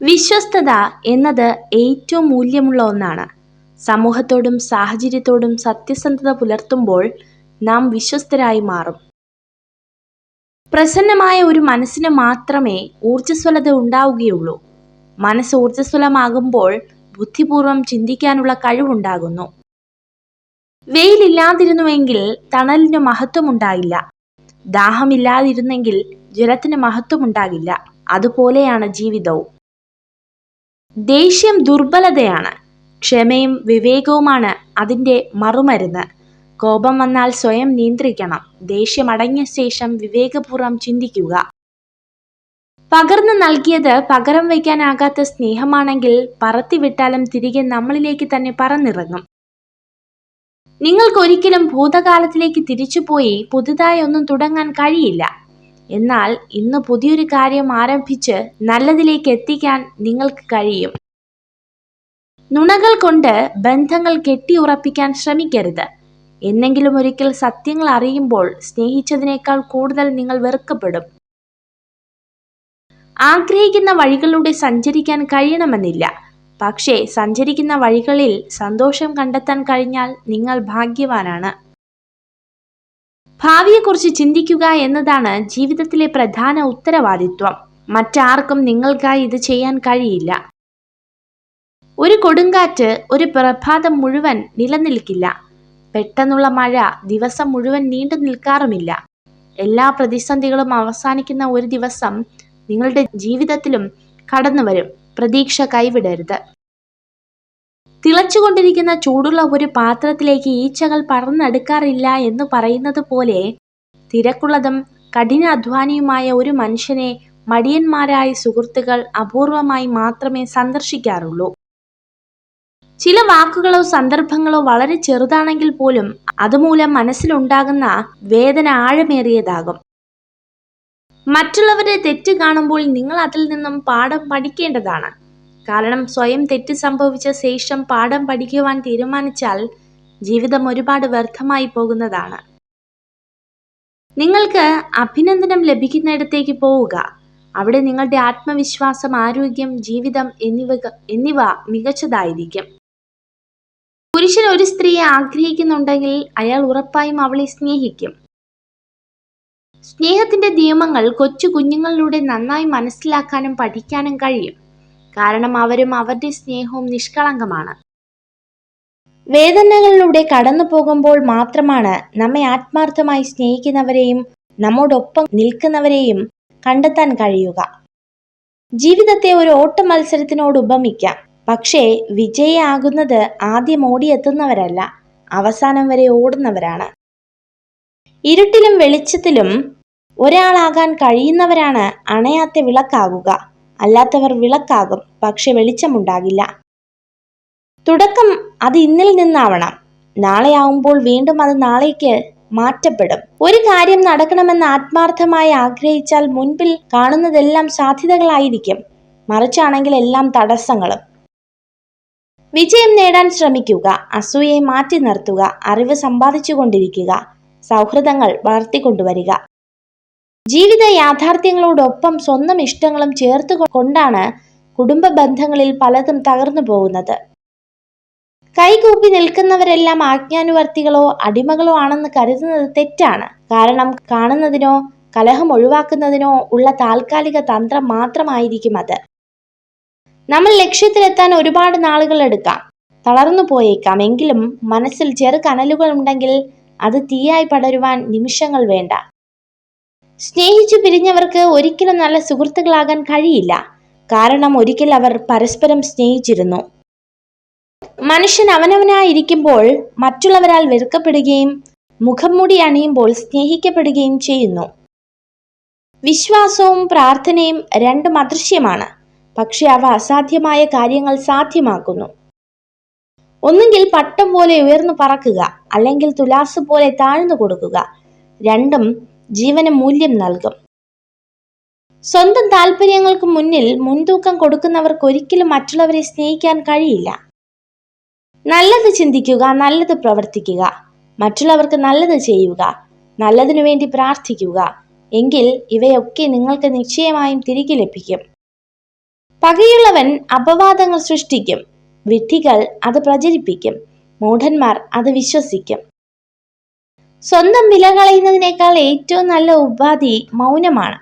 വിശ്വസ്തത എന്നത് ഏറ്റവും മൂല്യമുള്ള ഒന്നാണ്. സമൂഹത്തോടും സാഹചര്യത്തോടും സത്യസന്ധത പുലർത്തുമ്പോൾ നാം വിശ്വസ്തരായി മാറും. പ്രസന്നമായ ഒരു മനസ്സിന് മാത്രമേ ഊർജ്ജസ്വലത ഉണ്ടാവുകയുള്ളൂ. മനസ്സ് ഊർജ്ജസ്വലമാകുമ്പോൾ ബുദ്ധിപൂർവം ചിന്തിക്കാനുള്ള കഴിവുണ്ടാകുന്നു. വെയിലില്ലാതിരുന്നുവെങ്കിൽ തണലിന് മഹത്വമുണ്ടായില്ല. ദാഹമില്ലാതിരുന്നെങ്കിൽ ജലത്തിന് മഹത്വമുണ്ടാകില്ല. അതുപോലെയാണ് ജീവിതവും. ദേഷ്യം ദുർബലതയാണ്. ക്ഷമയും വിവേകവുമാണ് അതിൻ്റെ മറുമരുന്ന്. കോപം വന്നാൽ സ്വയം നിയന്ത്രിക്കണം. ദേഷ്യം അടങ്ങിയ ശേഷം വിവേകപൂർവ്വം ചിന്തിക്കുക. പകർന്നു നൽകിയത് പകരം വയ്ക്കാനാകാത്ത സ്നേഹമാണെങ്കിൽ പറത്തിവിട്ടാലും തിരികെ നമ്മളിലേക്ക് തന്നെ പറന്നിറങ്ങും. നിങ്ങൾക്കൊരിക്കലും ഭൂതകാലത്തിലേക്ക് തിരിച്ചുപോയി പുതുതായി ഒന്നും തുടങ്ങാൻ കഴിയില്ല. എന്നാൽ ഇന്ന് പുതിയൊരു കാര്യം ആരംഭിച്ച് നല്ലതിലേക്ക് എത്തിക്കാൻ നിങ്ങൾക്ക് കഴിയും. നുണകൾ കൊണ്ട് ബന്ധങ്ങൾ കെട്ടിയുറപ്പിക്കാൻ ശ്രമിക്കരുത്. എന്നെങ്കിലും ഒരിക്കൽ സത്യങ്ങൾ അറിയുമ്പോൾ സ്നേഹിച്ചതിനേക്കാൾ കൂടുതൽ നിങ്ങൾ വെറുക്കപ്പെടും. ആഗ്രഹിക്കുന്ന വഴികളിലൂടെ സഞ്ചരിക്കാൻ കഴിയണമെന്നില്ല. പക്ഷേ സഞ്ചരിക്കുന്ന വഴികളിൽ സന്തോഷം കണ്ടെത്താൻ കഴിഞ്ഞാൽ നിങ്ങൾ ഭാഗ്യവാനാണ്. ഭാവിയെക്കുറിച്ച് ചിന്തിക്കുക എന്നതാണ് ജീവിതത്തിലെ പ്രധാന ഉത്തരവാദിത്വം. മറ്റാർക്കും നിങ്ങൾക്കായി ഇത് ചെയ്യാൻ കഴിയില്ല. ഒരു കൊടുങ്കാറ്റ് ഒരു പ്രഭാതം മുഴുവൻ നിലനിൽക്കില്ല. പെട്ടെന്നുള്ള മഴ ദിവസം മുഴുവൻ നീണ്ടു നിൽക്കാറുമില്ല. എല്ലാ പ്രതിസന്ധികളും അവസാനിക്കുന്ന ഒരു ദിവസം നിങ്ങളുടെ ജീവിതത്തിലും കടന്നുവരും. പ്രതീക്ഷ കൈവിടരുത്. തിളച്ചുകൊണ്ടിരിക്കുന്ന ചൂടുള്ള ഒരു പാത്രത്തിലേക്ക് ഈച്ചകൾ പറന്നെടുക്കാറില്ല എന്ന് പറയുന്നത് പോലെ തിരക്കുള്ളതും കഠിനാധ്വാനിയുമായ ഒരു മനുഷ്യനെ മടിയന്മാരായ സുഹൃത്തുക്കൾ അപൂർവമായി മാത്രമേ സന്ദർശിക്കാറുള്ളൂ. ചില വാക്കുകളോ സന്ദർഭങ്ങളോ വളരെ ചെറുതാണെങ്കിൽ പോലും അതുമൂലം മനസ്സിലുണ്ടാകുന്ന വേദന ആഴമേറിയതാകും. മറ്റുള്ളവരുടെ തെറ്റ് കാണുമ്പോൾ നിങ്ങൾ അതിൽ നിന്നും പാഠം പഠിക്കേണ്ടതാണ്. കാരണം സ്വയം തെറ്റ് സംഭവിച്ച ശേഷം പാഠം പഠിക്കുവാൻ തീരുമാനിച്ചാൽ ജീവിതം ഒരുപാട് വ്യർത്ഥമായി പോകുന്നതാണ്. നിങ്ങൾക്ക് അഭിനന്ദനം ലഭിക്കുന്നിടത്തേക്ക് പോവുക. അവിടെ നിങ്ങളുടെ ആത്മവിശ്വാസം, ആരോഗ്യം, ജീവിതം എന്നിവ മികച്ചതായിരിക്കും. പുരുഷൻ ഒരു സ്ത്രീയെ ആഗ്രഹിക്കുന്നുണ്ടെങ്കിൽ അയാൾ ഉറപ്പായും അവളെ സ്നേഹിക്കും. സ്നേഹത്തിന്റെ നിയമങ്ങൾ കൊച്ചു കുഞ്ഞുങ്ങളിലൂടെ നന്നായി മനസ്സിലാക്കാനും പഠിക്കാനും കഴിയും. കാരണം അവരും അവരുടെ സ്നേഹവും നിഷ്കളങ്കമാണ്. വേദനകളിലൂടെ കടന്നു പോകുമ്പോൾ മാത്രമാണ് നമ്മെ ആത്മാർത്ഥമായി സ്നേഹിക്കുന്നവരെയും നമ്മോടൊപ്പം നിൽക്കുന്നവരെയും കണ്ടെത്താൻ കഴിയുക. ജീവിതത്തെ ഒരു ഓട്ട മത്സരത്തിനോട് ഉപമിക്കാം. പക്ഷേ വിജയിയാകുന്നത് ആദ്യം ഓടിയെത്തുന്നവരല്ല, അവസാനം വരെ ഓടുന്നവരാണ്. ഇരുട്ടിലും വെളിച്ചത്തിലും ഒരാളാകാൻ കഴിയുന്നവരാണ് അണയാത്ത വിളക്കാകുക. അല്ലാത്തവർ വിളക്കാകും, പക്ഷെ വെളിച്ചമുണ്ടാകില്ല. തുടക്കം അത് ഇന്നിൽ നിന്നാവണം. നാളെയാവുമ്പോൾ വീണ്ടും അത് നാളേക്ക് മാറ്റപ്പെടും. ഒരു കാര്യം നടക്കണമെന്ന് ആത്മാർത്ഥമായി ആഗ്രഹിച്ചാൽ മുൻപിൽ കാണുന്നതെല്ലാം സാധ്യതകളായിരിക്കും. മറിച്ചാണെങ്കിൽ എല്ലാം തടസ്സങ്ങളും. വിജയം നേടാൻ ശ്രമിക്കുക. അസൂയയെ മാറ്റി നിർത്തുക. അറിവ് സമ്പാദിച്ചു കൊണ്ടിരിക്കുക. സൗഹൃദങ്ങൾ വളർത്തിക്കൊണ്ടുവരിക. ജീവിത യാഥാർത്ഥ്യങ്ങളോടൊപ്പം സ്വന്തം ഇഷ്ടങ്ങളും ചേർത്ത് കൊണ്ടാണ് കുടുംബ ബന്ധങ്ങളിൽ പലതും തകർന്നു പോകുന്നത്. കൈകൂപ്പി നിൽക്കുന്നവരെല്ലാം ആജ്ഞാനുവർത്തികളോ അടിമകളോ ആണെന്ന് കരുതുന്നത് തെറ്റാണ്. കാരണം കാണുന്നതിനോ കലഹം ഒഴിവാക്കുന്നതിനോ ഉള്ള താൽക്കാലിക തന്ത്രം മാത്രമായിരിക്കും അത്. നമ്മൾ ലക്ഷ്യത്തിലെത്താൻ ഒരുപാട് നാളുകൾ എടുക്കാം, തളർന്നു പോയേക്കാം. എങ്കിലും മനസ്സിൽ ചെറു കനലുകൾ ഉണ്ടെങ്കിൽ അത് തീയായി പടരുവാൻ നിമിഷങ്ങൾ വേണ്ട. സ്നേഹിച്ചു പിരിഞ്ഞവർക്ക് ഒരിക്കലും നല്ല സുഹൃത്തുക്കളാകാൻ കഴിയില്ല. കാരണം ഒരിക്കൽ അവർ പരസ്പരം സ്നേഹിച്ചിരുന്നു. മനുഷ്യൻ അവനവനായിരിക്കുമ്പോൾ മറ്റുള്ളവരാൽ വെറുക്കപ്പെടുകയും മുഖംമൂടി അണിയുമ്പോൾ സ്നേഹിക്കപ്പെടുകയും ചെയ്യുന്നു. വിശ്വാസവും പ്രാർത്ഥനയും രണ്ടും അദൃശ്യമാണ്. പക്ഷെ അവ അസാധ്യമായ കാര്യങ്ങൾ സാധ്യമാക്കുന്നു. ഒന്നുകിൽ പട്ടം പോലെ ഉയർന്നു പറക്കുക, അല്ലെങ്കിൽ തുലാസ് പോലെ താഴ്ന്നു കൊടുക്കുക. രണ്ടും ജീവന് മൂല്യം നൽകും. സ്വന്തം താല്പര്യങ്ങൾക്ക് മുന്നിൽ മുൻതൂക്കം കൊടുക്കുന്നവർക്ക് ഒരിക്കലും മറ്റുള്ളവരെ സ്നേഹിക്കാൻ കഴിയില്ല. നല്ലത് ചിന്തിക്കുക, നല്ലത് പ്രവർത്തിക്കുക, മറ്റുള്ളവർക്ക് നല്ലത് ചെയ്യുക, നല്ലതിനു വേണ്ടി പ്രാർത്ഥിക്കുക. എങ്കിൽ ഇവയൊക്കെ നിങ്ങൾക്ക് നിശ്ചയമായും തിരികെ ലഭിക്കും. പകയുള്ളവൻ അപവാദങ്ങൾ സൃഷ്ടിക്കും, വിഡ്ഢികൾ അത് പ്രചരിപ്പിക്കും, മൂഢന്മാർ അത് വിശ്വസിക്കും. സ്വന്തം വില കളയുന്നതിനേക്കാൾ ഏറ്റവും നല്ല ഉപാധി മൗനമാണ്.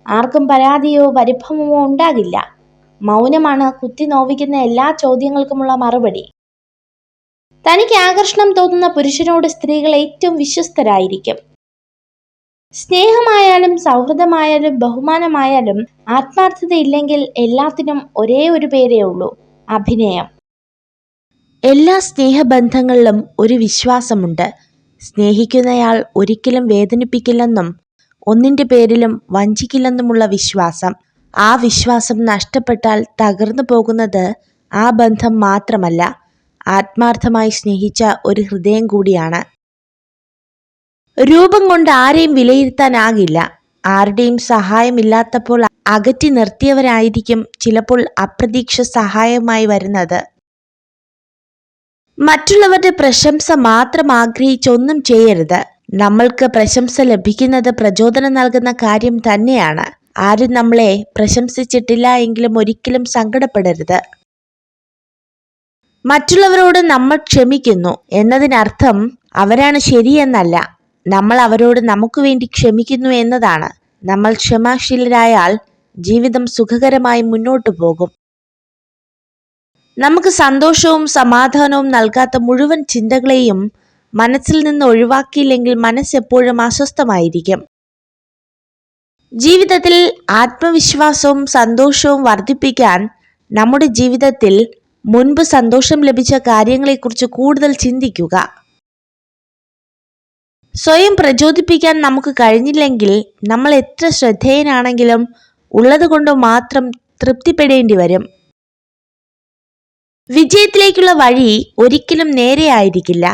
ആർക്കും പരാതിയോ പരിഭവമോ ഉണ്ടാകില്ല. മൗനമാണ് കുത്തി നോവിക്കുന്ന എല്ലാ ചോദ്യങ്ങൾക്കുമുള്ള മറുപടി. തനിക്ക് ആകർഷണം തോന്നുന്ന പുരുഷനോട് സ്ത്രീകൾ ഏറ്റവും വിശ്വസ്തരായിരിക്കും. സ്നേഹമായാലും സൗഹൃദമായാലും ബഹുമാനമായാലും ആത്മാർത്ഥതയില്ലെങ്കിൽ എല്ലാത്തിനും ഒരേ ഒരു പേരേ ഉള്ളൂ: അഭിനയം. എല്ലാ സ്നേഹബന്ധങ്ങളിലും ഒരു വിശ്വാസമുണ്ട്. സ്നേഹിക്കുന്നയാൾ ഒരിക്കലും വേദനിപ്പിക്കില്ലെന്നും ഒന്നിന്റെ പേരിലും വഞ്ചിക്കില്ലെന്നുമുള്ള വിശ്വാസം. ആ വിശ്വാസം നഷ്ടപ്പെട്ടാൽ തകർന്നു പോകുന്നത് ആ ബന്ധം മാത്രമല്ല, ആത്മാർത്ഥമായി സ്നേഹിച്ച ഒരു ഹൃദയം കൂടിയാണ്. രൂപം കൊണ്ട് ആരെയും വിലയിരുത്താനാകില്ല. ആരുടെയും സഹായമില്ലാത്തപ്പോൾ അകറ്റി നിർത്തിയവരായിരിക്കും ചിലപ്പോൾ അപ്രതീക്ഷ സഹായമായി വരുന്നത്. മറ്റുള്ളവരുടെ പ്രശംസ മാത്രം ആഗ്രഹിച്ചൊന്നും ചെയ്യരുത്. നമ്മൾക്ക് പ്രശംസ ലഭിക്കുന്നത് പ്രചോദനം നൽകുന്ന കാര്യം തന്നെയാണ്. ആരും നമ്മളെ പ്രശംസിച്ചിട്ടില്ല എങ്കിലും ഒരിക്കലും സങ്കടപ്പെടരുത്. മറ്റുള്ളവരോട് നമ്മൾ ക്ഷമിക്കുന്നു എന്നതിനർത്ഥം അവരാണ് ശരിയെന്നല്ല. നമ്മൾ അവരോട് നമുക്ക് വേണ്ടി ക്ഷമിക്കുന്നു എന്നതാണ്. നമ്മൾ ക്ഷമാശീലരായാൽ ജീവിതം സുഖകരമായി മുന്നോട്ടു പോകും. നമുക്ക് സന്തോഷവും സമാധാനവും നൽകാത്ത മുഴുവൻ ചിന്തകളെയും മനസ്സിൽ നിന്ന് ഒഴിവാക്കിയില്ലെങ്കിൽ മനസ്സെപ്പോഴും അസ്വസ്ഥമായിരിക്കും. ജീവിതത്തിൽ ആത്മവിശ്വാസവും സന്തോഷവും വർദ്ധിപ്പിക്കാൻ നമ്മുടെ ജീവിതത്തിൽ മുൻപ് സന്തോഷം ലഭിച്ച കാര്യങ്ങളെക്കുറിച്ച് കൂടുതൽ ചിന്തിക്കുക. സ്വയം പ്രചോദിപ്പിക്കാൻ നമുക്ക് കഴിഞ്ഞില്ലെങ്കിൽ നമ്മൾ എത്ര ശ്രദ്ധേയനാണെങ്കിലും ഉള്ളത് കൊണ്ട് മാത്രം തൃപ്തിപ്പെടേണ്ടി വരും. വിജയത്തിലേക്കുള്ള വഴി ഒരിക്കലും നേരെയായിരിക്കില്ല,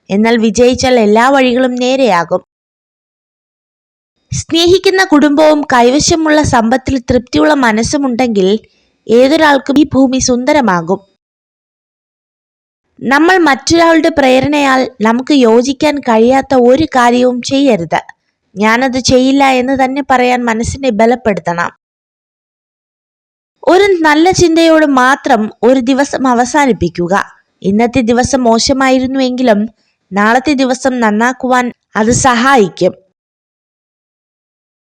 എന്നാൽ വിജയിച്ചാൽ എല്ലാ വഴികളും നേരെയാകും. സ്നേഹിക്കുന്ന കുടുംബവും കൈവശമുള്ള സമ്പത്തിൽ തൃപ്തിയുള്ള മനസ്സുമുണ്ടെങ്കിൽ ഏതൊരാൾക്കും ഈ ഭൂമി സുന്ദരമാകും. നമ്മൾ മറ്റൊരാളുടെ പ്രേരണയാൽ നമുക്ക് യോജിക്കാൻ കഴിയാത്ത ഒരു കാര്യവും ചെയ്യരുത്. ഞാനത് ചെയ്യില്ല എന്ന് തന്നെ പറയാൻ മനസ്സിനെ ബലപ്പെടുത്തണം. ഒരു നല്ല ചിന്തയോട് മാത്രം ഒരു ദിവസം അവസാനിപ്പിക്കുക. ഇന്നത്തെ ദിവസം മോശമായിരുന്നുവെങ്കിലും നാളത്തെ ദിവസം നന്നാക്കുവാൻ അത് സഹായിക്കും.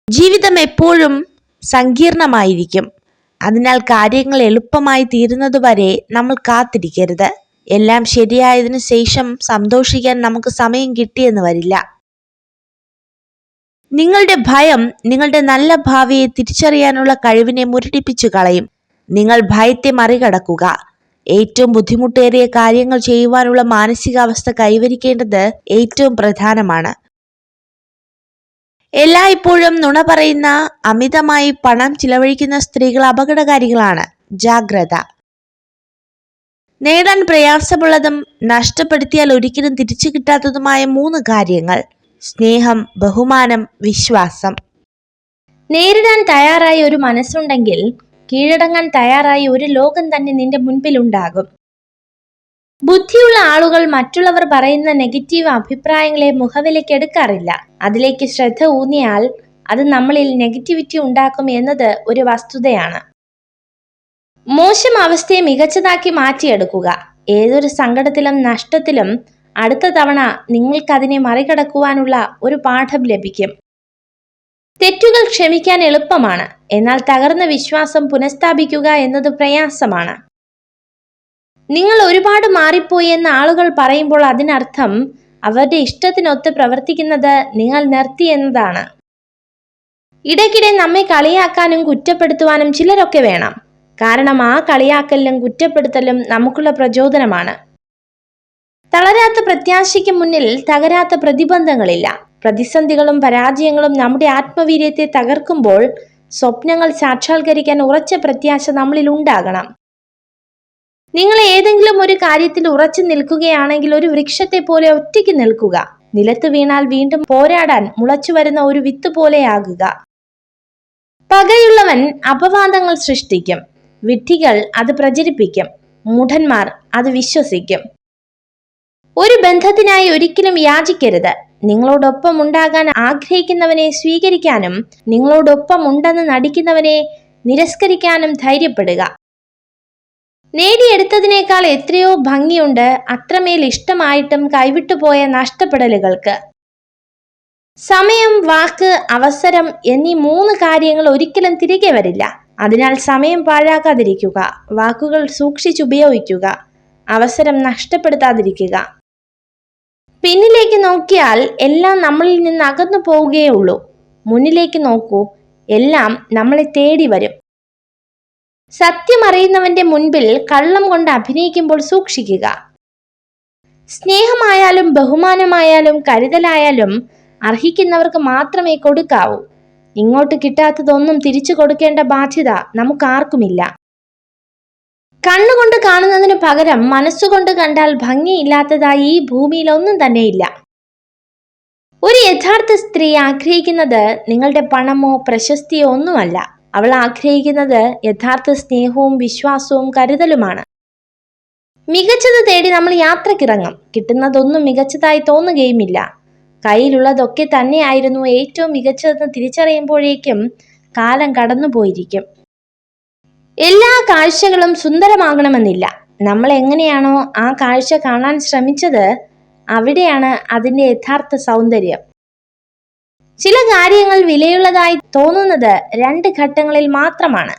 ജീവിതം എപ്പോഴും സങ്കീർണമായിരിക്കും. അതിനാൽ കാര്യങ്ങൾ എളുപ്പമായി തീരുന്നതുവരെ നമ്മൾ കാത്തിരിക്കരുത്. എല്ലാം ശരിയായതിനു ശേഷം സന്തോഷിക്കാൻ നമുക്ക് സമയം കിട്ടിയെന്ന് വരില്ല. നിങ്ങളുടെ ഭയം നിങ്ങളുടെ നല്ല ഭാവിയെ തിരിച്ചറിയാനുള്ള കഴിവിനെ മുരടിപ്പിച്ചു കളയും. നിങ്ങൾ ഭയത്തെ മറികടക്കുക. ഏറ്റവും ബുദ്ധിമുട്ടേറിയ കാര്യങ്ങൾ ചെയ്യുവാനുള്ള മാനസികാവസ്ഥ കൈവരിക്കേണ്ടത് ഏറ്റവും പ്രധാനമാണ്. എല്ലായ്പ്പോഴും നുണ പറയുന്ന, അമിതമായി പണം ചിലവഴിക്കുന്ന സ്ത്രീകൾ അപകടകാരികളാണ്. ജാഗ്രത. നേടാൻ പ്രയാസമുള്ളതും നഷ്ടപ്പെടുത്തിയാൽ ഒരിക്കലും തിരിച്ചു കിട്ടാത്തതുമായ 3 കാര്യങ്ങൾ: സ്നേഹം, ബഹുമാനം, വിശ്വാസം. നേരിടാൻ തയ്യാറായി ഒരു മനസ്സുണ്ടെങ്കിൽ കീഴടങ്ങാൻ തയ്യാറായി ഒരു ലോകം തന്നെ നിന്റെ മുൻപിലുണ്ടാകും. ബുദ്ധിയുള്ള ആളുകൾ മറ്റുള്ളവർ പറയുന്ന നെഗറ്റീവ് അഭിപ്രായങ്ങളെ മുഖവിലേക്ക് എടുക്കാറില്ല. അതിലേക്ക് ശ്രദ്ധ ഊന്നിയാൽ അത് നമ്മളിൽ നെഗറ്റിവിറ്റി ഉണ്ടാക്കും എന്നത് ഒരു വസ്തുതയാണ്. മോശം അവസ്ഥയെ മികച്ചതാക്കി മാറ്റിയെടുക്കുക. ഏതൊരു സങ്കടത്തിലും നഷ്ടത്തിലും അടുത്ത തവണ നിങ്ങൾക്കതിനെ മറികടക്കുവാനുള്ള ഒരു പാഠം ലഭിക്കും. തെറ്റുകൾ ക്ഷമിക്കാൻ എളുപ്പമാണ്, എന്നാൽ തകർന്ന വിശ്വാസം പുനഃസ്ഥാപിക്കുക എന്നത് പ്രയാസമാണ്. നിങ്ങൾ ഒരുപാട് മാറിപ്പോയി എന്ന് ആളുകൾ പറയുമ്പോൾ അതിനർത്ഥം അവരുടെ ഇഷ്ടത്തിനൊത്ത് പ്രവർത്തിക്കുന്നത് നിങ്ങൾ നിർത്തി എന്നതാണ്. ഇടയ്ക്കിടെ നമ്മെ കളിയാക്കാനും കുറ്റപ്പെടുത്തുവാനും ചിലരൊക്കെ വേണം. കാരണം ആ കളിയാക്കലിലും കുറ്റപ്പെടുത്തലും നമുക്കുള്ള പ്രചോദനമാണ്. തളരാത്ത പ്രത്യാശയ്ക്ക് മുന്നിൽ തകരാത്ത പ്രതിബന്ധങ്ങളില്ല. പ്രതിസന്ധികളും പരാജയങ്ങളും നമ്മുടെ ആത്മവീര്യത്തെ തകർക്കുമ്പോൾ സ്വപ്നങ്ങൾ സാക്ഷാത്കരിക്കാൻ ഉറച്ച പ്രത്യാശ നമ്മളിൽ ഉണ്ടാകണം. നിങ്ങൾ ഏതെങ്കിലും ഒരു കാര്യത്തിൽ ഉറച്ചു നിൽക്കുകയാണെങ്കിൽ ഒരു വൃക്ഷത്തെ പോലെ ഒറ്റയ്ക്ക് നിൽക്കുക. നിലത്ത് വീണാൽ വീണ്ടും പോരാടാൻ മുളച്ചു വരുന്ന ഒരു വിത്ത് പോലെയാകുക. പകയുള്ളവൻ അപവാദങ്ങൾ സൃഷ്ടിക്കും, വിഡ്ഢികൾ അത് പ്രചരിപ്പിക്കും, മൂഢന്മാർ അത് വിശ്വസിക്കും. ഒരു ബന്ധത്തിനായി ഒരിക്കലും യാചിക്കരുത്. നിങ്ങളോടൊപ്പം ഉണ്ടാകാൻ ആഗ്രഹിക്കുന്നവനെ സ്വീകരിക്കാനും നിങ്ങളോടൊപ്പം ഉണ്ടെന്ന് നടിക്കുന്നവനെ നിരസ്കരിക്കാനും ധൈര്യപ്പെടുക. നേടിയെടുത്തതിനേക്കാൾ എത്രയോ ഭംഗിയുണ്ട് അത്രമേൽ ഇഷ്ടമായിട്ടും കൈവിട്ടുപോയ നഷ്ടപ്പെടലുകൾക്ക്. സമയം, വാക്ക്, അവസരം എന്നീ 3 കാര്യങ്ങൾ ഒരിക്കലും തിരികെ വരില്ല. അതിനാൽ സമയം പാഴാക്കാതിരിക്കുക, വാക്കുകൾ സൂക്ഷിച്ചുപയോഗിക്കുക, അവസരം നഷ്ടപ്പെടുത്താതിരിക്കുക. പിന്നിലേക്ക് നോക്കിയാൽ എല്ലാം നമ്മളിൽ നിന്ന് അകന്നു പോവുകയേ ഉള്ളൂ. മുന്നിലേക്ക് നോക്കൂ, എല്ലാം നമ്മളെ തേടി വരും. സത്യമറിയുന്നവന്റെ മുൻപിൽ കള്ളം കൊണ്ട് അഭിനയിക്കുമ്പോൾ സൂക്ഷിക്കുക. സ്നേഹമായാലും ബഹുമാനമായാലും കരുതലായാലും അർഹിക്കുന്നവർക്ക് മാത്രമേ കൊടുക്കാവൂ. ഇങ്ങോട്ട് കിട്ടാത്തതൊന്നും തിരിച്ചു കൊടുക്കേണ്ട ബാധ്യത നമുക്കാർക്കുമില്ല. കണ്ണുകൊണ്ട് കാണുന്നതിന് പകരം മനസ്സുകൊണ്ട് കണ്ടാൽ ഭംഗിയില്ലാത്തതായി ഈ ഭൂമിയിൽ ഒന്നും തന്നെയില്ല. ഒരു യഥാർത്ഥ സ്ത്രീ ആഗ്രഹിക്കുന്നത് നിങ്ങളുടെ പണമോ പ്രശസ്തിയോ ഒന്നുമല്ല. അവൾ ആഗ്രഹിക്കുന്നത് യഥാർത്ഥ സ്നേഹവും വിശ്വാസവും കരുതലുമാണ്. മികച്ചത് തേടി നമ്മൾ യാത്രക്കിറങ്ങും. കിട്ടുന്നതൊന്നും മികച്ചതായി തോന്നുകയുമില്ല. കയ്യിലുള്ളതൊക്കെ തന്നെയായിരുന്നു ഏറ്റവും മികച്ചതെന്ന് തിരിച്ചറിയുമ്പോഴേക്കും കാലം കടന്നുപോയിരിക്കും. എല്ലാ കാഴ്ചകളും സുന്ദരമാകണമെന്നില്ല. നമ്മൾ എങ്ങനെയാണോ ആ കാഴ്ച കാണാൻ ശ്രമിച്ചത്, അവിടെയാണ് അതിൻ്റെ യഥാർത്ഥ സൗന്ദര്യം. ചില കാര്യങ്ങൾ വിലയുള്ളതായി തോന്നുന്നത് 2 ഘട്ടങ്ങളിൽ മാത്രമാണ്.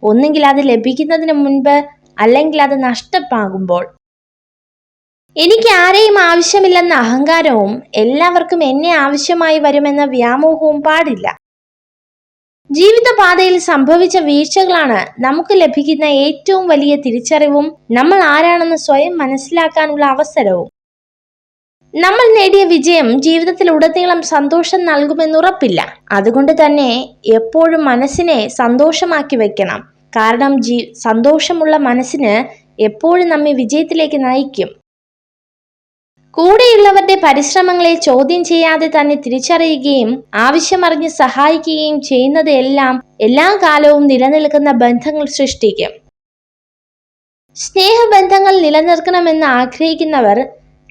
ഒന്നുകിൽ അത് ലഭിക്കുന്നതിന് മുൻപ്, അല്ലെങ്കിൽ അത് നഷ്ടമാകുമ്പോൾ. എനിക്ക് ആരെയും ആവശ്യമില്ലെന്ന അഹങ്കാരവും എല്ലാവർക്കും എന്നെ ആവശ്യമായി വരുമെന്ന വ്യാമോഹവും പാടില്ല. ജീവിതപാതയിൽ സംഭവിച്ച വീഴ്ചകളാണ് നമുക്ക് ലഭിക്കുന്ന ഏറ്റവും വലിയ തിരിച്ചറിവും നമ്മൾ ആരാണെന്ന് സ്വയം മനസ്സിലാക്കാനുള്ള അവസരവും. നമ്മൾ നേടിയ വിജയം ജീവിതത്തിൽ ഉടനീളം സന്തോഷം നൽകുമെന്നുറപ്പില്ല. അതുകൊണ്ട് തന്നെ എപ്പോഴും മനസ്സിനെ സന്തോഷമാക്കി വെക്കണം. കാരണം സന്തോഷമുള്ള മനസ്സിന് എപ്പോഴും നമ്മെ വിജയത്തിലേക്ക് നയിക്കും. കൂടെയുള്ളവരുടെ പരിശ്രമങ്ങളെ ചോദ്യം ചെയ്യാതെ തന്നെ തിരിച്ചറിയുകയും ആവശ്യമറിഞ്ഞ് സഹായിക്കുകയും ചെയ്യുന്നത് എല്ലാ കാലവും നിലനിൽക്കുന്ന ബന്ധങ്ങൾ സൃഷ്ടിക്കും. സ്നേഹബന്ധങ്ങൾ നിലനിർത്തണമെന്ന് ആഗ്രഹിക്കുന്നവർ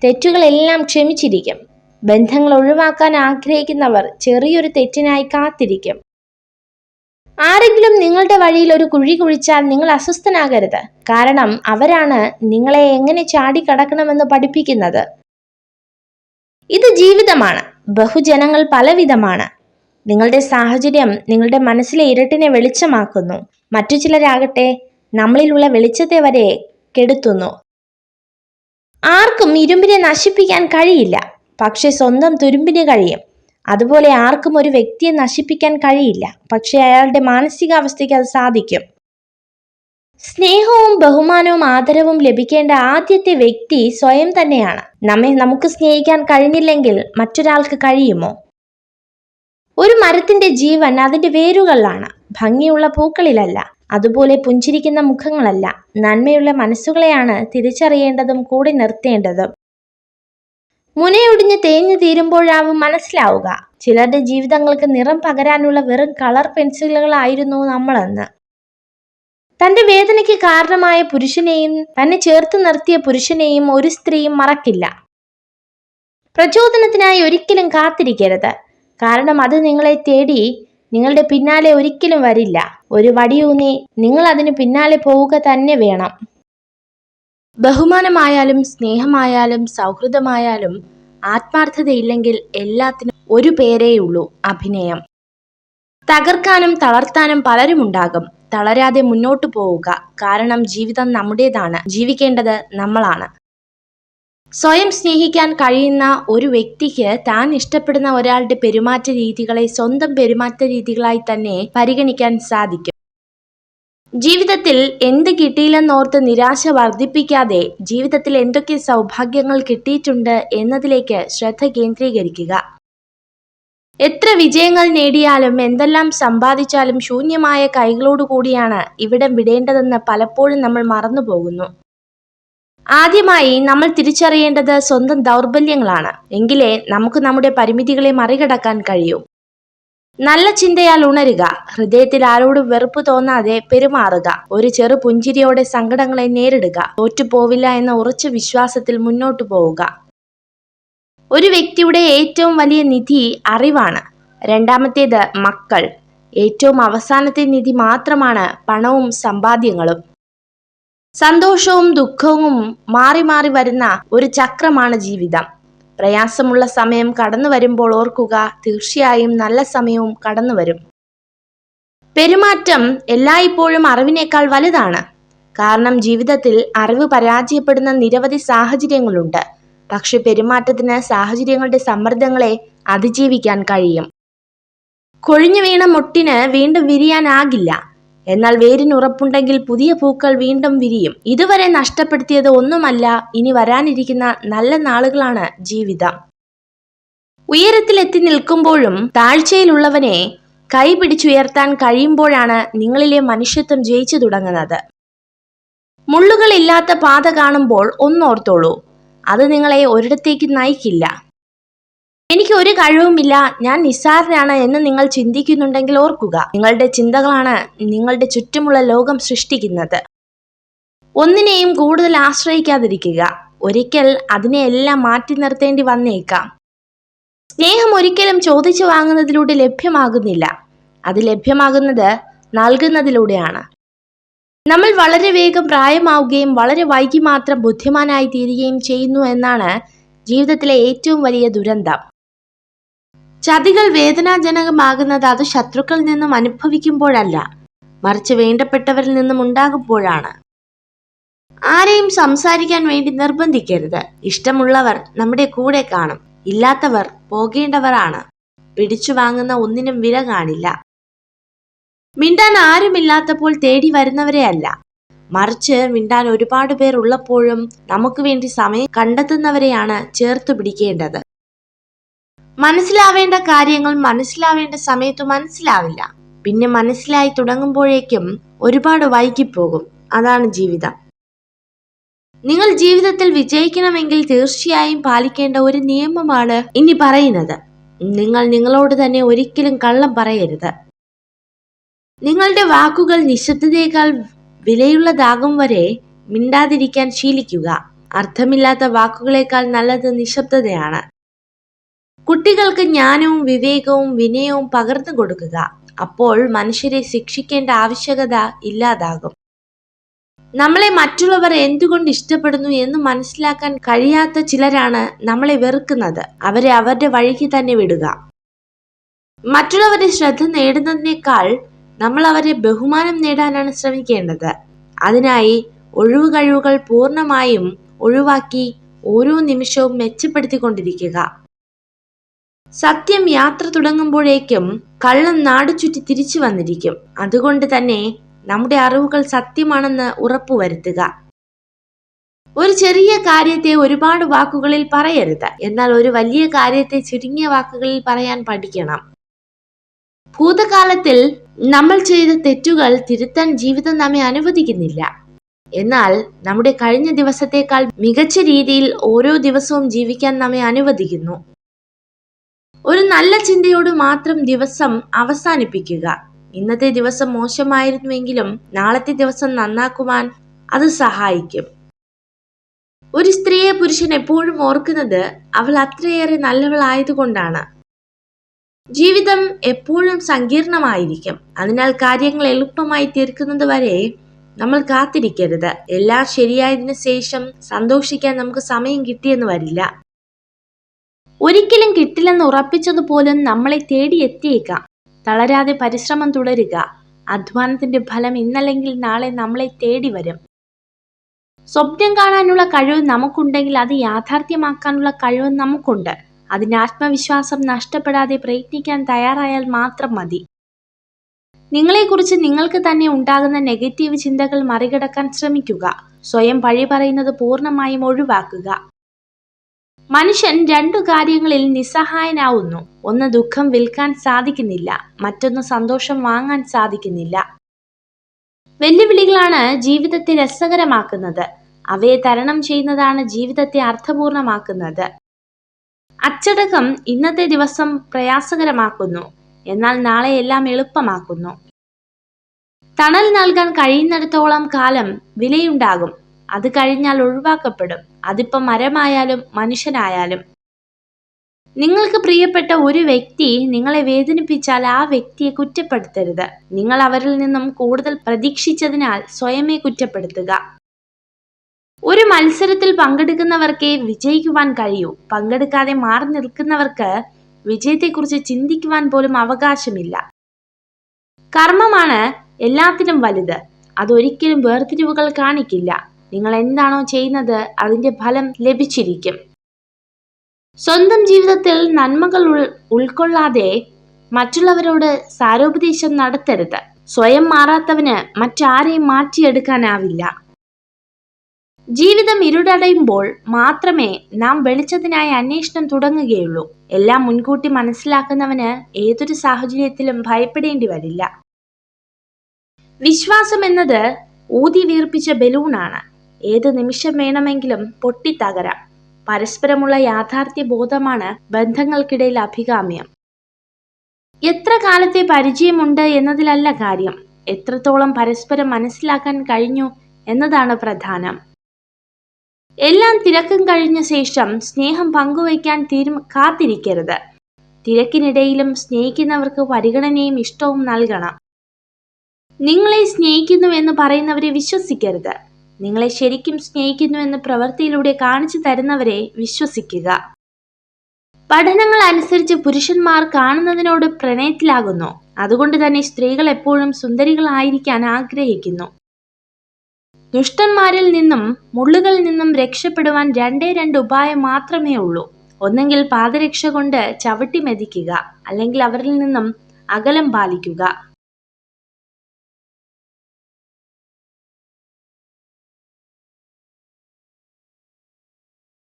തെറ്റുകളെല്ലാം ക്ഷമിച്ചിരിക്കും. ബന്ധങ്ങൾ ഒഴിവാക്കാൻ ആഗ്രഹിക്കുന്നവർ ചെറിയൊരു തെറ്റിനായി കാത്തിരിക്കും. ആരെങ്കിലും നിങ്ങളുടെ വഴിയിൽ ഒരു കുഴി കുഴിച്ചാൽ നിങ്ങൾ അസ്വസ്ഥനാകരുത്. കാരണം അവരാണ് നിങ്ങളെ എങ്ങനെ ചാടിക്കടക്കണമെന്ന് പഠിപ്പിക്കുന്നത്. ഇത് ജീവിതമാണ്. ബഹുജനങ്ങൾ പലവിധമാണ്. നിങ്ങളുടെ സാഹചര്യം നിങ്ങളുടെ മനസ്സിലെ ഇരുട്ടിനെ വെളിച്ചമാക്കുന്നു. മറ്റു ചിലരാകട്ടെ നമ്മളിലുള്ള വെളിച്ചത്തെ വരെ കെടുത്തുന്നു. ആർക്കും ഇരുമ്പിനെ നശിപ്പിക്കാൻ കഴിയില്ല, പക്ഷെ സ്വന്തം തുരുമ്പിന് കഴിയും. അതുപോലെ ആർക്കും ഒരു വ്യക്തിയെ നശിപ്പിക്കാൻ കഴിയില്ല, പക്ഷെ അയാളുടെ മാനസികാവസ്ഥയ്ക്ക് അത് സാധിക്കും. സ്നേഹവും ബഹുമാനവും ആദരവും ലഭിക്കേണ്ട ആദ്യത്തെ വ്യക്തി സ്വയം തന്നെയാണ്. നമുക്ക് സ്നേഹിക്കാൻ കഴിഞ്ഞില്ലെങ്കിൽ മറ്റൊരാൾക്ക് കഴിയുമോ? ഒരു മരത്തിന്റെ ജീവൻ അതിന്റെ വേരുകളിലാണ്, ഭംഗിയുള്ള പൂക്കളിലല്ല. അതുപോലെ പുഞ്ചിരിക്കുന്ന മുഖങ്ങളല്ല, നന്മയുള്ള മനസ്സുകളെയാണ് തിരിച്ചറിയേണ്ടതും കൂടെ നിർത്തേണ്ടതും. മുനയൊടിഞ്ഞ് തേഞ്ഞു തീരുമ്പോഴാവും മനസ്സിലാവുക, ചിലരുടെ ജീവിതങ്ങൾക്ക് നിറം പകരാനുള്ള വെറും കളർ പെൻസിലുകളായിരുന്നു നമ്മളെന്ന്. തന്റെ വേദനയ്ക്ക് കാരണമായ പുരുഷനെയും തന്നെ ചേർത്ത് നിർത്തിയ പുരുഷനെയും ഒരു സ്ത്രീയും മറക്കില്ല. പ്രചോദനത്തിനായി ഒരിക്കലും കാത്തിരിക്കരുത്. കാരണം അത് നിങ്ങളെ തേടി നിങ്ങളുടെ പിന്നാലെ ഒരിക്കലും വരില്ല. ഒരു വടിയൂന്നി നിങ്ങൾ അതിന് പിന്നാലെ പോവുക തന്നെ വേണം. ബഹുമാനമായാലും സ്നേഹമായാലും സൗഹൃദമായാലും ആത്മാർത്ഥതയില്ലെങ്കിൽ എല്ലാത്തിനും ഒരു പേരേയുള്ളൂ: അഭിനയം. തകർക്കാനും തളർത്താനും പലരുമുണ്ടാകും. തളരാതെ മുന്നോട്ടു പോവുക. കാരണം ജീവിതം നമ്മുടേതാണ്, ജീവിക്കേണ്ടത് നമ്മളാണ്. സ്വയം സ്നേഹിക്കാൻ കഴിയുന്ന ഒരു വ്യക്തിക്ക് താൻ ഇഷ്ടപ്പെടുന്ന ഒരാളുടെ പെരുമാറ്റ രീതികളെ സ്വന്തം പെരുമാറ്റ രീതികളായി തന്നെ പരിഗണിക്കാൻ സാധിക്കും. ജീവിതത്തിൽ എന്ത് കിട്ടിയില്ലെന്നോർത്ത് നിരാശ വർദ്ധിപ്പിക്കാതെ ജീവിതത്തിൽ എന്തൊക്കെ സൗഭാഗ്യങ്ങൾ കിട്ടിയിട്ടുണ്ട് എന്നതിലേക്ക് ശ്രദ്ധ കേന്ദ്രീകരിക്കുക. എത്ര വിജയങ്ങൾ നേടിയാലും എന്തെല്ലാം സമ്പാദിച്ചാലും ശൂന്യമായ കൈകളോടുകൂടിയാണ് ഇവിടം വിടേണ്ടതെന്ന് പലപ്പോഴും നമ്മൾ മറന്നുപോകുന്നു. ആദ്യമായി നമ്മൾ തിരിച്ചറിയേണ്ടത് സ്വന്തം ദൗർബല്യങ്ങളാണ്. എങ്കിലേ നമുക്ക് നമ്മുടെ പരിമിതികളെ മറികടക്കാൻ കഴിയൂ. നല്ല ചിന്തയാൽ ഉണരുക. ഹൃദയത്തിൽ ആരോടും വെറുപ്പ് തോന്നാതെ പെരുമാറുക. ഒരു ചെറു പുഞ്ചിരിയോടെ സങ്കടങ്ങളെ നേരിടുക. തോറ്റുപോവില്ല എന്ന ഉറച്ച വിശ്വാസത്തിൽ മുന്നോട്ടു പോവുക. ഒരു വ്യക്തിയുടെ ഏറ്റവും വലിയ നിധി അറിവാണ്. രണ്ടാമത്തേത് മക്കൾ. ഏറ്റവും അവസാനത്തെ നിധി മാത്രമാണ് പണവും സമ്പാദ്യങ്ങളും. സന്തോഷവും ദുഃഖവും മാറി മാറി വരുന്ന ഒരു ചക്രമാണ് ജീവിതം. പ്രയാസമുള്ള സമയം കടന്നു വരുമ്പോൾ ഓർക്കുക, തീർച്ചയായും നല്ല സമയവും കടന്നു വരും. പെരുമാറ്റം എല്ലായ്പ്പോഴും അറിവിനേക്കാൾ വലുതാണ്. കാരണം ജീവിതത്തിൽ അറിവ് പരാജയപ്പെടുന്ന നിരവധി സാഹചര്യങ്ങളുണ്ട്. പക്ഷെ പെരുമാറ്റത്തിന് സാഹചര്യങ്ങളുടെ സമ്മർദ്ദങ്ങളെ അതിജീവിക്കാൻ കഴിയും. കൊഴിഞ്ഞു വീണ മുട്ടിന് വീണ്ടും വിരിയാനാകില്ല. എന്നാൽ വേരിന് ഉറപ്പുണ്ടെങ്കിൽ പുതിയ പൂക്കൾ വീണ്ടും വിരിയും. ഇതുവരെ നഷ്ടപ്പെടുത്തിയത് ഒന്നുമല്ല, ഇനി വരാനിരിക്കുന്ന നല്ല നാളുകളാണ് ജീവിതം. ഉയരത്തിലെത്തി നിൽക്കുമ്പോഴും താഴ്ചയിലുള്ളവനെ കൈ പിടിച്ചുയർത്താൻ കഴിയുമ്പോഴാണ് നിങ്ങളിലെ മനുഷ്യത്വം ജയിച്ചു തുടങ്ങുന്നത്. മുള്ളുകളില്ലാത്ത പാത കാണുമ്പോൾ ഒന്നോർത്തോളൂ, അത് നിങ്ങളെ ഒരിടത്തേക്ക് നയിക്കില്ല. എനിക്ക് ഒരു കഴിവുമില്ല, ഞാൻ നിസ്സാരനാണ് എന്ന് നിങ്ങൾ ചിന്തിക്കുന്നുണ്ടെങ്കിൽ ഓർക്കുക, നിങ്ങളുടെ ചിന്തകളാണ് നിങ്ങളുടെ ചുറ്റുമുള്ള ലോകം സൃഷ്ടിക്കുന്നത്. ഒന്നിനെയും കൂടുതൽ ആശ്രയിക്കാതിരിക്കുക. ഒരിക്കൽ അതിനെയെല്ലാം മാറ്റി നിർത്തേണ്ടി വന്നേക്കാം. സ്നേഹം ഒരിക്കലും ചോദിച്ചു വാങ്ങുന്നതിലൂടെ ലഭ്യമാകുന്നില്ല. അത് ലഭ്യമാകുന്നത് നൽകുന്നതിലൂടെയാണ്. നമ്മൾ വളരെ വേഗം പ്രായമാവുകയും വളരെ വൈകി മാത്രം ബുദ്ധിമാനായി തീരുകയും ചെയ്യുന്നു എന്നാണ് ജീവിതത്തിലെ ഏറ്റവും വലിയ ദുരന്തം. ചതികൾ വേദനാജനകമാകുന്നത് അത് ശത്രുക്കളിൽ നിന്നും അനുഭവിക്കുമ്പോഴല്ല, മറിച്ച് വേണ്ടപ്പെട്ടവരിൽ നിന്നും ഉണ്ടാകുമ്പോഴാണ്. ആരെയും സംസാരിക്കാൻ വേണ്ടി നിർബന്ധിക്കരുത്. ഇഷ്ടമുള്ളവർ നമ്മുടെ കൂടെ കാണും, ഇല്ലാത്തവർ പോകേണ്ടവരാണ്. പിടിച്ചു വാങ്ങുന്ന ഒന്നിനും വില കാണില്ല. മിണ്ടാൻ ആരുമില്ലാത്തപ്പോൾ തേടി വരുന്നവരെ അല്ല, മറിച്ച് മിണ്ടാൻ ഒരുപാട് പേർ ഉള്ളപ്പോഴും നമുക്ക് വേണ്ടി സമയം കണ്ടെത്തുന്നവരെയാണ് ചേർത്തു പിടിക്കേണ്ടത്. മനസ്സിലാവേണ്ട കാര്യങ്ങൾ മനസ്സിലാവേണ്ട സമയത്ത് മനസ്സിലാവില്ല. പിന്നെ മനസ്സിലായി തുടങ്ങുമ്പോഴേക്കും ഒരുപാട് വൈകിപ്പോകും. അതാണ് ജീവിതം. നിങ്ങൾ ജീവിതത്തിൽ വിജയിക്കണമെങ്കിൽ തീർച്ചയായും പാലിക്കേണ്ട ഒരു നിയമമാണ് ഇനി പറയുന്നത്. നിങ്ങൾ നിങ്ങളോട് തന്നെ ഒരിക്കലും കള്ളം പറയരുത്. നിങ്ങളുടെ വാക്കുകൾ നിശബ്ദതയേക്കാൾ വിലയുള്ളതാകും വരെ മിണ്ടാതിരിക്കാൻ ശീലിക്കുക. അർത്ഥമില്ലാത്ത വാക്കുകളേക്കാൾ നല്ലത് നിശബ്ദതയാണ്. കുട്ടികൾക്ക് ജ്ഞാനവും വിവേകവും വിനയവും പകർന്നു കൊടുക്കുക. അപ്പോൾ മനുഷ്യരെ ശിക്ഷിക്കേണ്ട ആവശ്യകത ഇല്ലാതാകും. നമ്മളെ മറ്റുള്ളവർ എന്തുകൊണ്ട് ഇഷ്ടപ്പെടുന്നു എന്ന് മനസ്സിലാക്കാൻ കഴിയാത്ത ചിലരാണ് നമ്മളെ വെറുക്കുന്നത്. അവരെ അവരുടെ വഴിക്ക് തന്നെ വിടുക. മറ്റുള്ളവരുടെ ശ്രദ്ധ നേടുന്നതിനേക്കാൾ നമ്മൾ അവരെ ബഹുമാനം നേടാനാണ് ശ്രമിക്കേണ്ടത്. അതിനായി ഒഴിവുകഴിവുകൾ പൂർണ്ണമായും ഒഴിവാക്കി ഓരോ നിമിഷവും മെച്ചപ്പെടുത്തിക്കൊണ്ടിരിക്കുക. സത്യം യാത്ര തുടങ്ങുമ്പോഴേക്കും കള്ളം നാട് ചുറ്റി തിരിച്ചു വന്നിരിക്കും. അതുകൊണ്ട് തന്നെ നമ്മുടെ അറിവുകൾ സത്യമാണെന്ന് ഉറപ്പുവരുത്തുക. ഒരു ചെറിയ കാര്യത്തെ ഒരുപാട് വാക്കുകളിൽ പറയരുത്. എന്നാൽ ഒരു വലിയ കാര്യത്തെ ചുരുങ്ങിയ വാക്കുകളിൽ പറയാൻ പഠിക്കണം. ഭൂതകാലത്തിൽ നമ്മൾ ചെയ്ത തെറ്റുകൾ തിരുത്താൻ ജീവിതം നമ്മെ അനുവദിക്കുന്നില്ല. എന്നാൽ നമ്മുടെ കഴിഞ്ഞ ദിവസത്തേക്കാൾ മികച്ച രീതിയിൽ ഓരോ ദിവസവും ജീവിക്കാൻ നമ്മെ അനുവദിക്കുന്നു. ഒരു നല്ല ചിന്തയോട് മാത്രം ദിവസം അവസാനിപ്പിക്കുക. ഇന്നത്തെ ദിവസം മോശമായിരുന്നുവെങ്കിലും നാളത്തെ ദിവസം നന്നാക്കുവാൻ അത് സഹായിക്കും. ഒരു സ്ത്രീയെ പുരുഷൻ എപ്പോഴും ഓർക്കുന്നത് അവൾ അത്രയേറെ നല്ലവളായതുകൊണ്ടാണ്. ജീവിതം എപ്പോഴും സങ്കീർണമായിരിക്കും. അതിനാൽ കാര്യങ്ങൾ എളുപ്പമായി തീർക്കുന്നത് വരെ നമ്മൾ കാത്തിരിക്കരുത്. എല്ലാം ശരിയായതിനു ശേഷം സന്തോഷിക്കാൻ നമുക്ക് സമയം കിട്ടിയെന്ന് വരില്ല. ഒരിക്കലും കിട്ടില്ലെന്ന് ഉറപ്പിച്ചതുപോലും നമ്മളെ തേടി എത്തിയേക്കാം. തളരാതെ പരിശ്രമം തുടരുക. അധ്വാനത്തിന്റെ ഫലം ഇന്നല്ലെങ്കിൽ നാളെ നമ്മളെ തേടി വരും. സ്വപ്നം കാണാനുള്ള കഴിവ് നമുക്കുണ്ടെങ്കിൽ അത് യാഥാർത്ഥ്യമാക്കാനുള്ള കഴിവ് നമുക്കുണ്ട്. അതിന് ആത്മവിശ്വാസം നഷ്ടപ്പെടാതെ പ്രയത്നിക്കാൻ തയ്യാറായാൽ മാത്രം മതി. നിങ്ങളെക്കുറിച്ച് നിങ്ങൾക്ക് തന്നെ ഉണ്ടാകുന്ന നെഗറ്റീവ് ചിന്തകൾ മറികടക്കാൻ ശ്രമിക്കുക. സ്വയം പഴി പറയുന്നത് പൂർണ്ണമായും ഒഴിവാക്കുക. മനുഷ്യൻ രണ്ടു കാര്യങ്ങളിൽ നിസ്സഹായനാവുന്നു. ഒന്ന് ദുഃഖം വിൽക്കാൻ സാധിക്കുന്നില്ല, മറ്റൊന്ന് സന്തോഷം വാങ്ങാൻ സാധിക്കുന്നില്ല. വെല്ലുവിളികളാണ് ജീവിതത്തെ രസകരമാക്കുന്നത്. അവയെ തരണം ചെയ്യുന്നതാണ് ജീവിതത്തെ അർത്ഥപൂർണമാക്കുന്നത്. അച്ചടക്കം ഇന്നത്തെ ദിവസം പ്രയാസകരമാക്കുന്നു, എന്നാൽ നാളെ എല്ലാം എളുപ്പമാക്കുന്നു. തണൽ നൽകാൻ കഴിയുന്നിടത്തോളം കാലം വിലയുണ്ടാകും. അത് കഴിഞ്ഞാൽ ഒഴിവാക്കപ്പെടും. അതിപ്പം മരമായാലും മനുഷ്യനായാലും. നിങ്ങൾക്ക് പ്രിയപ്പെട്ട ഒരു വ്യക്തി നിങ്ങളെ വേദനിപ്പിച്ചാൽ ആ വ്യക്തിയെ കുറ്റപ്പെടുത്തരുത്. നിങ്ങൾ അവരിൽ നിന്നും കൂടുതൽ പ്രതീക്ഷിച്ചതിനാൽ സ്വയമേ കുറ്റപ്പെടുത്തുക. ഒരു മത്സരത്തിൽ പങ്കെടുക്കുന്നവർക്കേ വിജയിക്കുവാൻ കഴിയൂ. പങ്കെടുക്കാതെ മാറി നിൽക്കുന്നവർക്ക് വിജയത്തെക്കുറിച്ച് ചിന്തിക്കുവാൻ പോലും അവകാശമില്ല. കർമ്മമാണ് എല്ലാത്തിനും വലുത്. അതൊരിക്കലും വേർതിരിവുകൾ കാണിക്കില്ല. നിങ്ങൾ എന്താണോ ചെയ്യുന്നത് അതിന്റെ ഫലം ലഭിച്ചിരിക്കും. സ്വന്തം ജീവിതത്തിൽ നന്മകൾ ഉൾക്കൊള്ളാതെ മറ്റുള്ളവരോട് സാരോപദേശം നടത്തരുത്. സ്വയം മാറാത്തവന് മറ്റാരെയും മാറ്റിയെടുക്കാനാവില്ല. ജീവിതം ഇരുടടയുമ്പോൾ മാത്രമേ നാം വെളിച്ചത്തിനായി അന്വേഷണം തുടങ്ങുകയുള്ളൂ. എല്ലാം മുൻകൂട്ടി മനസ്സിലാക്കുന്നവന് ഏതൊരു സാഹചര്യത്തിലും ഭയപ്പെടേണ്ടി വരില്ല. വിശ്വാസം എന്നത് ഊതി വീർപ്പിച്ച ബലൂണാണ്. ഏത് നിമിഷം വേണമെങ്കിലും പൊട്ടിത്തകരാം. പരസ്പരമുള്ള യാഥാർത്ഥ്യ ബോധമാണ് ബന്ധങ്ങൾക്കിടയിൽ അഭികാമ്യം. എത്ര കാലത്തെ പരിചയമുണ്ട് എന്നതിലല്ല കാര്യം, എത്രത്തോളം പരസ്പരം മനസ്സിലാക്കാൻ കഴിഞ്ഞു എന്നതാണ് പ്രധാനം. എല്ലാം തിരക്കും കഴിഞ്ഞ ശേഷം സ്നേഹം പങ്കുവയ്ക്കാൻ കാത്തിരിക്കരുത്. തിരക്കിനിടയിലും സ്നേഹിക്കുന്നവർക്ക് പരിഗണനയും ഇഷ്ടവും നൽകണം. നിങ്ങളെ സ്നേഹിക്കുന്നു എന്ന് പറയുന്നവരെ വിശ്വസിക്കരുത്. നിങ്ങളെ ശരിക്കും സ്നേഹിക്കുന്നു എന്ന് പ്രവൃത്തിയിലൂടെ കാണിച്ചു തരുന്നവരെ വിശ്വസിക്കുക. പഠനങ്ങൾ അനുസരിച്ച് പുരുഷന്മാർ കാണുന്നതിനോട് പ്രണയത്തിലാകുന്നു. അതുകൊണ്ട് തന്നെ സ്ത്രീകൾ എപ്പോഴും സുന്ദരികളായിരിക്കാൻ ആഗ്രഹിക്കുന്നു. ദുഷ്ടന്മാരിൽ നിന്നും മുള്ളുകളിൽ നിന്നും രക്ഷപ്പെടുവാൻ രണ്ട് ഉപായം മാത്രമേ ഉള്ളൂ. ഒന്നെങ്കിൽ പാദരക്ഷ കൊണ്ട് ചവിട്ടി മെതിക്കുക, അല്ലെങ്കിൽ അവരിൽ നിന്നും അകലം പാലിക്കുക.